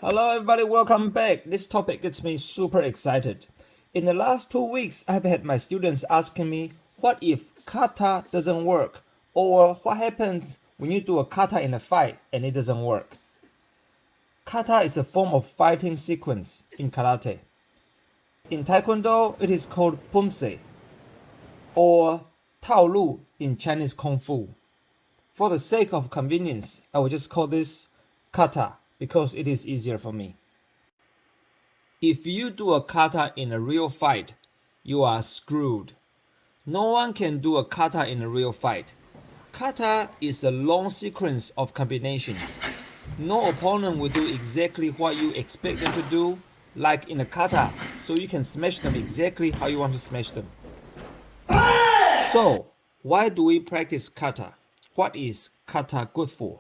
Hello everybody, welcome back. This topic gets me super excited. In the last 2 weeks, I've had my students asking me, what if kata doesn't work? Or what happens when you do a kata in a fight and it doesn't work? Kata is a form of fighting sequence in karate. In Tai Kwon Do, it is called Poomsae, or Tao-Lu in Chinese Kung Fu. For the sake of convenience, I will just call this kata because it is easier for me. If you do a kata in a real fight, you are screwed. No one can do a kata in a real fight. Kata is a long sequence of combinations. No opponent will do exactly what you expect them to do, like in a kata, so you can smash them exactly how you want to smash them. So, why do we practice kata? What is kata good for?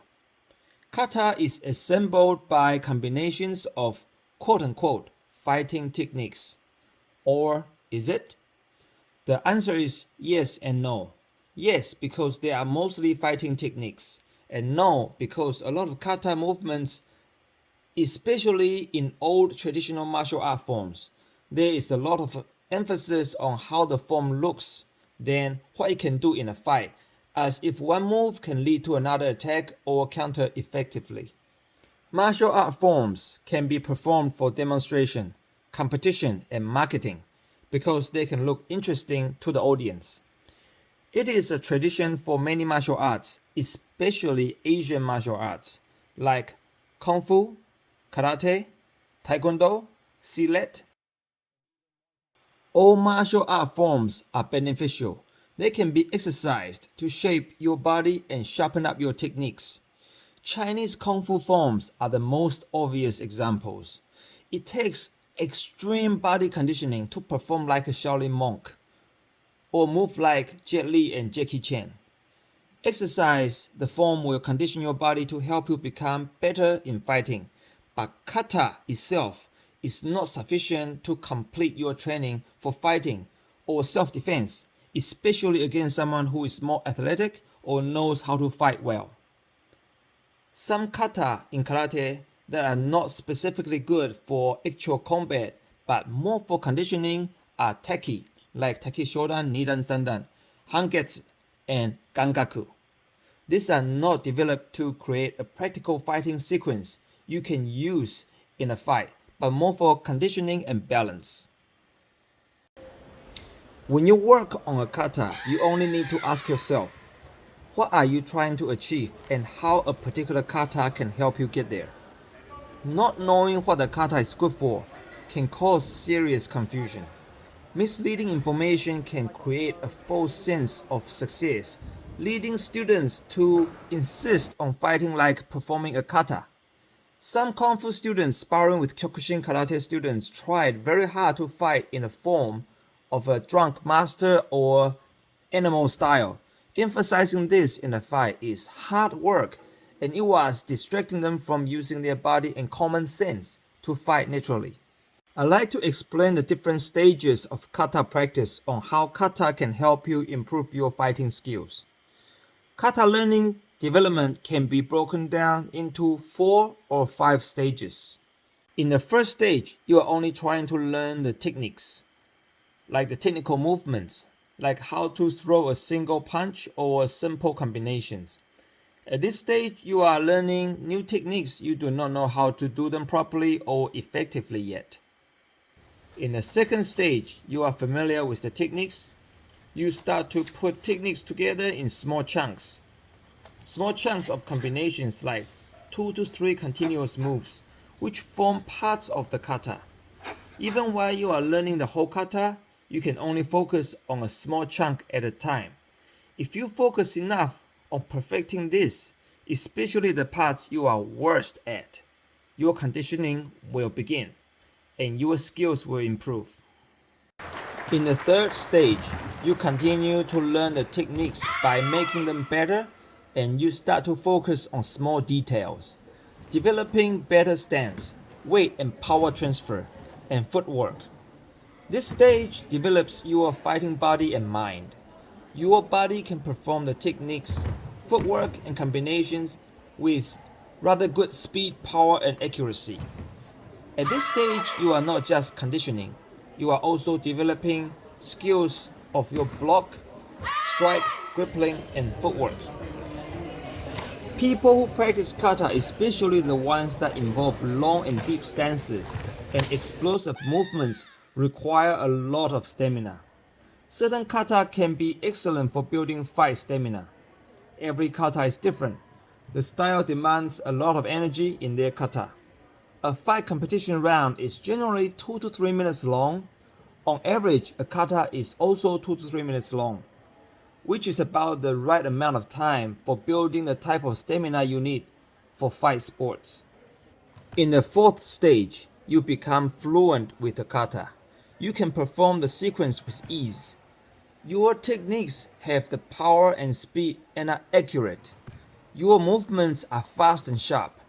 Kata is assembled by combinations of quote-unquote fighting techniques. Or is it? The answer is yes and no. Yes, because they are mostly fighting techniques. And no, because a lot of kata movements, especially in old traditional martial art forms, there is a lot of emphasis on how the form looks than what it can do in a fight, as if one move can lead to another attack or counter effectively. Martial art forms can be performed for demonstration, competition, and marketing because they can look interesting to the audience. It is a tradition for many martial arts, especially Asian martial arts, like Kung Fu, Karate, Taekwondo, Silat. All martial art forms are beneficial. They can be exercised to shape your body and sharpen up your techniques. Chinese Kung Fu forms are the most obvious examples. It takes extreme body conditioning to perform like a Shaolin monk, or move like Jet Li and Jackie Chan. Exercise the form will condition your body to help you become better in fighting, but kata itself is not sufficient to complete your training for fighting or self-defense, especially against someone who is more athletic or knows how to fight well. Some kata in karate that are not specifically good for actual combat but more for conditioning are teki, like teki shodan, nidan sandan, hangetsu, and gangaku. These are not developed to create a practical fighting sequence you can use in a fight, but more for conditioning and balance. When you work on a kata, you only need to ask yourself, what are you trying to achieve and how a particular kata can help you get there? Not knowing what the kata is good for can cause serious confusion. Misleading information can create a false sense of success, leading students to insist on fighting like performing a kata. Some Kung Fu students sparring with Kyokushin karate students tried very hard to fight in the form of a drunk master or animal style. Emphasizing this in a fight is hard work, and it was distracting them from using their body and common sense to fight naturally. I like to explain the different stages of kata practice on how kata can help you improve your fighting skills. Kata learning development can be broken down into 4 or 5 stages. In the first stage, you are only trying to learn the techniques, like the technical movements, like how to throw a single punch or simple combinations. At this stage, you are learning new techniques you do not know how to do them properly or effectively yet. In the second stage, you are familiar with the techniques. You start to put techniques together in small chunks. Small chunks of combinations like 2 to 3 continuous moves, which form parts of the kata. Even while you are learning the whole kata, you can only focus on a small chunk at a time. If you focus enough on perfecting this, especially the parts you are worst at, your conditioning will begin and your skills will improve. In the third stage, you continue to learn the techniques by making them better, and you start to focus on small details, developing better stance, weight and power transfer, and footwork. This stage develops your fighting body and mind. Your body can perform the techniques, footwork, and combinations with rather good speed, power, and accuracy. At this stage, you are not just conditioning, you are also developing skills of your block, strike, grappling, and footwork. People who practice kata, especially the ones that involve long and deep stances and explosive movements, require a lot of stamina. Certain kata can be excellent for building fight stamina. Every kata is different. The style demands a lot of energy in their kata. A fight competition round is generally 2 to 3 minutes long. On average, a kata is also 2 to 3 minutes long, which is about the right amount of time for building the type of stamina you need for fight sports. In the fourth stage, you become fluent with the kata. You can perform the sequence with ease. Your techniques have the power and speed and are accurate. Your movements are fast and sharp.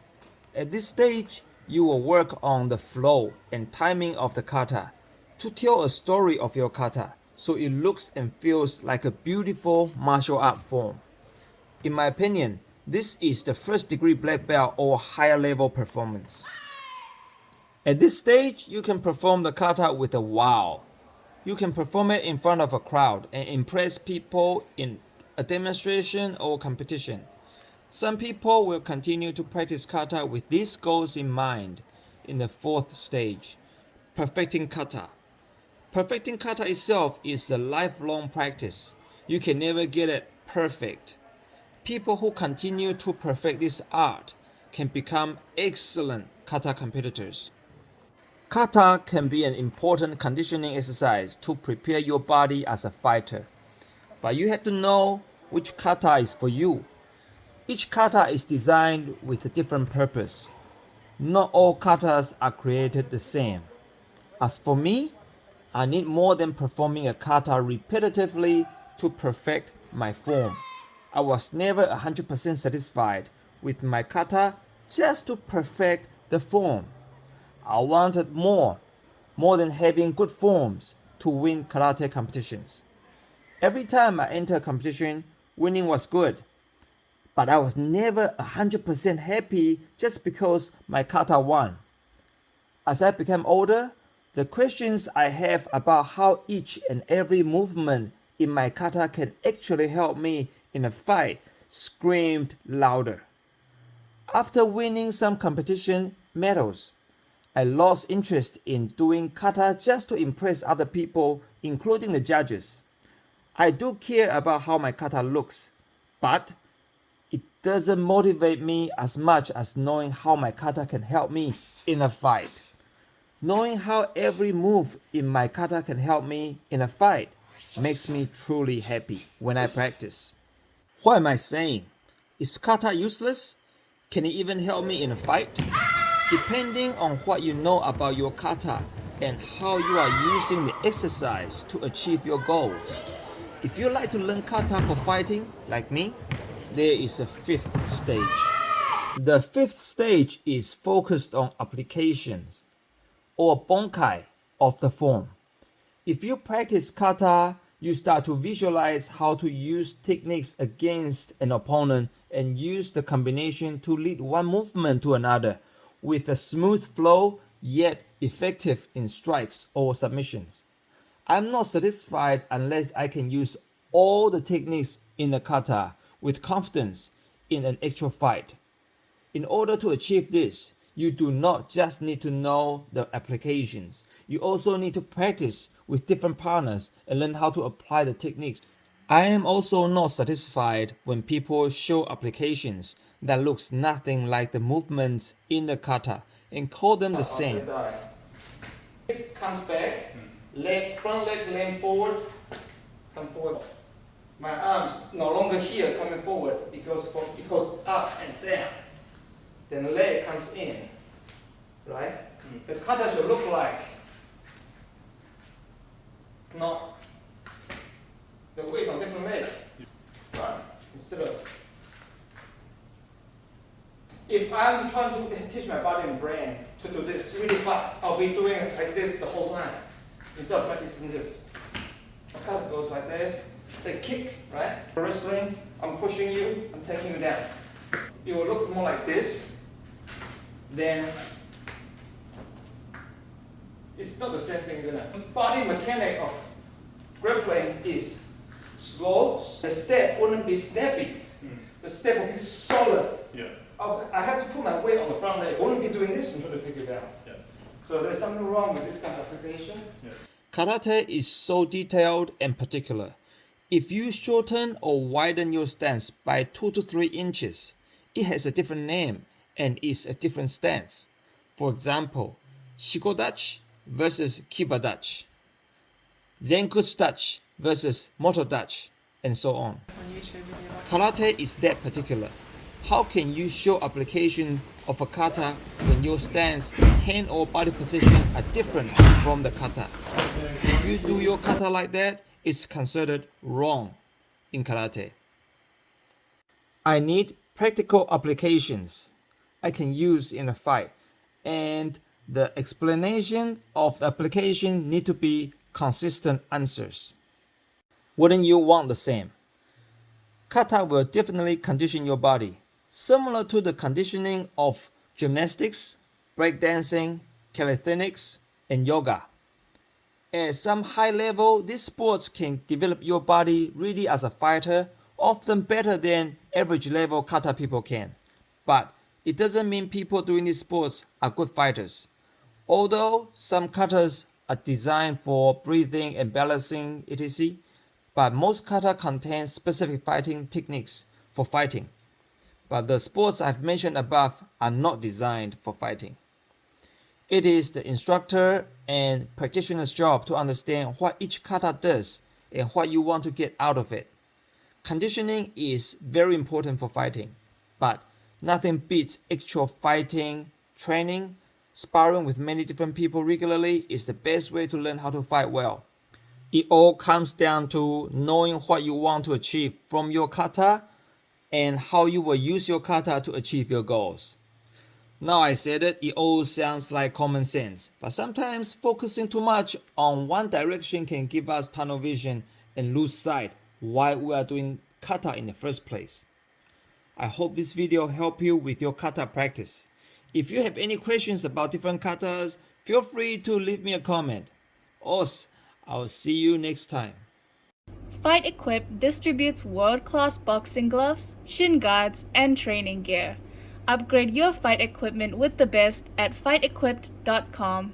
At this stage, you will work on the flow and timing of the kata to tell a story of your kata so it looks and feels like a beautiful martial art form. In my opinion, this is the first degree black belt or higher level performance. At this stage, you can perform the kata with a wow. You can perform it in front of a crowd and impress people in a demonstration or competition. Some people will continue to practice kata with these goals in mind in the fourth stage, perfecting kata. Perfecting kata itself is a lifelong practice. You can never get it perfect. People who continue to perfect this art can become excellent kata competitors. Kata can be an important conditioning exercise to prepare your body as a fighter. But you have to know which kata is for you. Each kata is designed with a different purpose. Not all katas are created the same. As for me, I need more than performing a kata repetitively to perfect my form. I was never 100% satisfied with my kata just to perfect the form. I wanted more than having good forms to win karate competitions. Every time I entered a competition, winning was good. But I was never 100% happy just because my kata won. As I became older, the questions I have about how each and every movement in my kata can actually help me in a fight screamed louder. After winning some competition medals, I lost interest in doing kata just to impress other people, including the judges. I do care about how my kata looks, but it doesn't motivate me as much as knowing how my kata can help me in a fight. Knowing how every move in my kata can help me in a fight makes me truly happy when I practice. What am I saying? Is kata useless? Can it even help me in a fight? Depending on what you know about your kata and how you are using the exercise to achieve your goals. If you like to learn kata for fighting, like me, there is a fifth stage. The fifth stage is focused on applications or bonkai of the form. If you practice kata, you start to visualize how to use techniques against an opponent and use the combination to lead one movement to another with a smooth flow yet effective in strikes or submissions. I'm not satisfied unless I can use all the techniques in a kata with confidence in an actual fight. In order to achieve this, you do not just need to know the applications. You also need to practice with different partners and learn how to apply the techniques. I am also not satisfied when people show applications that looks nothing like the movements in the kata and call them the same. It comes back, front leg lean forward, come forward. My arms no longer here coming forward because up and down. Then the leg comes in, right? The kata should look like not the weight on different leg, right? Instead of if I'm trying to teach my body and brain to do this really fast, I'll be doing it like this the whole time instead of practicing this. The kata goes like that. They kick, right? Wrestling, I'm pushing you, I'm taking you down. It will look more like this than It's not the same thing, isn't it? Body mechanic of grappling is slow. The step wouldn't be snappy. The step will be solid. Yeah. I have to put my weight on the front leg. I wouldn't be doing this and try to take it down. Yeah. So there's something wrong with this kind of application. Yeah. Karate is so detailed and particular. If you shorten or widen your stance by 2 to 3 inches, it has a different name and is a different stance. For example, shikodachi versus kibadachi, zenkutsudachi versus motodachi, and so on. Karate is that particular. How can you show application of a kata when your stance, hand or body position are different from the kata? If you do your kata like that, it's considered wrong in karate. I need practical applications I can use in a fight, and the explanation of the application need to be consistent answers. Wouldn't you want the same? Kata will definitely condition your body, similar to the conditioning of gymnastics, breakdancing, calisthenics, and yoga. At some high level, these sports can develop your body really as a fighter, often better than average level kata people can. But it doesn't mean people doing these sports are good fighters. Although some katas are designed for breathing and balancing, etc., but most kata contain specific fighting techniques for fighting. But the sports I've mentioned above are not designed for fighting. It is the instructor and practitioner's job to understand what each kata does and what you want to get out of it. Conditioning is very important for fighting, but nothing beats actual fighting training. Sparring with many different people regularly is the best way to learn how to fight well. It all comes down to knowing what you want to achieve from your kata and how you will use your kata to achieve your goals. Now I said it all sounds like common sense, but sometimes focusing too much on one direction can give us tunnel vision and lose sight why we are doing kata in the first place. I hope this video helped you with your kata practice. If you have any questions about different katas, feel free to leave me a comment. Os, I'll see you next time. Fight Equip distributes world-class boxing gloves, shin guards, and training gear. Upgrade your fight equipment with the best at fightequipped.com.